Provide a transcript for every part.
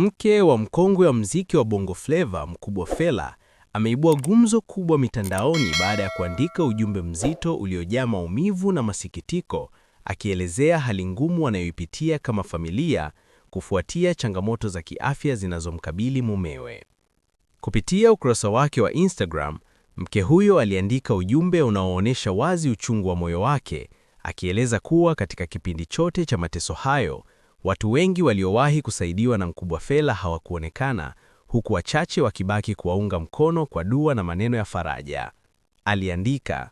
Mke wa mkongwe wa muziki wa Bongo Flava Mkubwa Fella ameibua gumzo kubwa mitandaoni baada ya kuandika ujumbe mzito uliojaa maumivu na masikitiko, akielezea hali ngumu anayoipitia kama familia kufuatia changamoto za kiafya zinazomkabili mumewe. Kupitia ukurasa wake wa Instagram, mke huyo aliandika ujumbe unaoonyesha wazi uchungu wa moyo wake, akieleza kuwa katika kipindi chote cha mateso hayo, watu wengi waliowahi kusaidiwa na Mkubwa Fella hawakuonekana, huku wachache wakibaki kuwaunga mkono kwa dua na maneno ya faraja. Aliandika,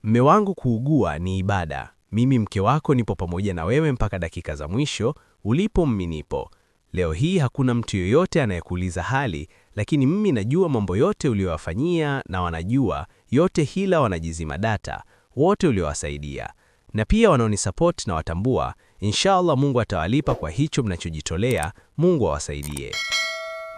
"Mme wangu kuugua ni ibada. Mimi mke wako nipo pamoja na wewe mpaka dakika za mwisho, ulipo mimi nipo. Leo hii hakuna mtu yoyote anayekuuliza hali, lakini mimi najua mambo yote uliyowafanyia na wanajua yote, hila wanajizima data, wote uliowasaidia. Na pia wanaonisupport na watambua, inshallah Mungu atawalipa kwa hicho mnachojitolea, Mungu awasaidie.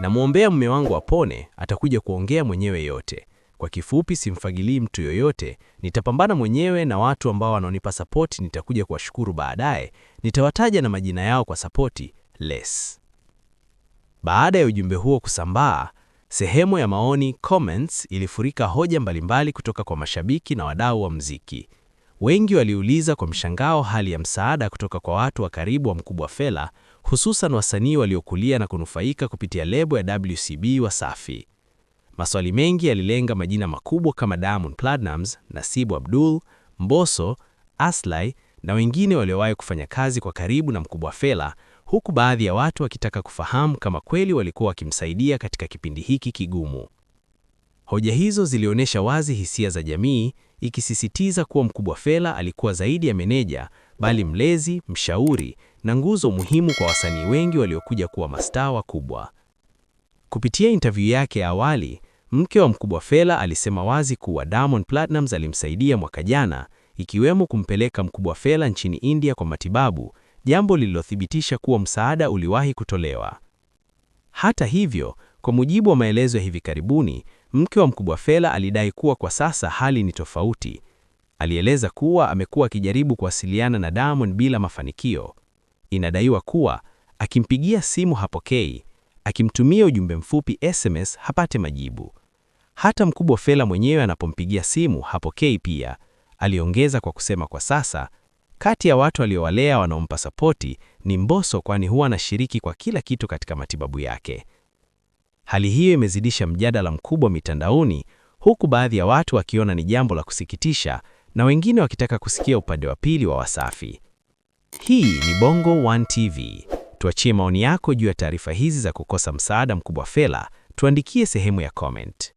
Namuombea mume wangu apone, atakuja kuongea mwenyewe yote. Kwa kifupi, simfagilii mtu yoyote, nitapambana mwenyewe na watu ambao wanaonipa support nitakuja kuwashukuru baadaye, nitawataja na majina yao kwa support, less." Baada ya ujumbe huo kusambaa, sehemu ya maoni comments ilifurika hoja mbalimbali kutoka kwa mashabiki na wadau wa muziki. Wengi waliuliza kwa mshangao hali ya msaada kutoka kwa watu wa karibu wa Mkubwa Fella, hususan wasanii waliokulia na kunufaika kupitia lebo ya WCB Wasafi. Maswali mengi yalilenga majina makubwa kama Diamond Platnumz, Nasibu Abdul, Mbosso, Aslay na wengine waliowahi kufanya kazi kwa karibu na Mkubwa Fella, huku baadhi ya watu wakitaka kufahamu kama kweli walikuwa wakimsaidia katika kipindi hiki kigumu. Hoja hizo zilionyesha wazi hisia za jamii, ikisisitiza kuwa Mkubwa Fella alikuwa zaidi ya meneja, bali mlezi, mshauri na nguzo muhimu kwa wasanii wengi waliokuja kuwa mastaa wakubwa. Kupitia interview yake ya awali, mke wa Mkubwa Fella alisema wazi kuwa Diamond Platnumz alimsaidia mwaka jana, ikiwemo kumpeleka Mkubwa Fella nchini India kwa matibabu, jambo lililothibitisha kuwa msaada uliwahi kutolewa. Hata hivyo, kwa mujibu wa maelezo ya hivi karibuni, mke wa Mkubwa Fella alidai kuwa kwa sasa hali ni tofauti. Alieleza kuwa amekuwa akijaribu kuwasiliana na Diamond bila mafanikio. Inadaiwa kuwa akimpigia simu hapokei, akimtumia ujumbe mfupi SMS hapate majibu. Hata Mkubwa Fella mwenyewe anapompigia simu hapokei pia. Aliongeza kwa kusema kwa sasa, kati ya watu aliowalea wanaompa sapoti ni Mbosso, kwani huwa anashiriki kwa kila kitu katika matibabu yake. Hali hiyo imezidisha mjadala mkubwa mitandaoni, huku baadhi ya watu wakiona ni jambo la kusikitisha na wengine wakitaka kusikia upande wa pili wa Wasafi. Hii ni Bongo One TV. Tuachie maoni yako juu ya taarifa hizi za kukosa msaada Mkubwa Fella, tuandikie sehemu ya comment.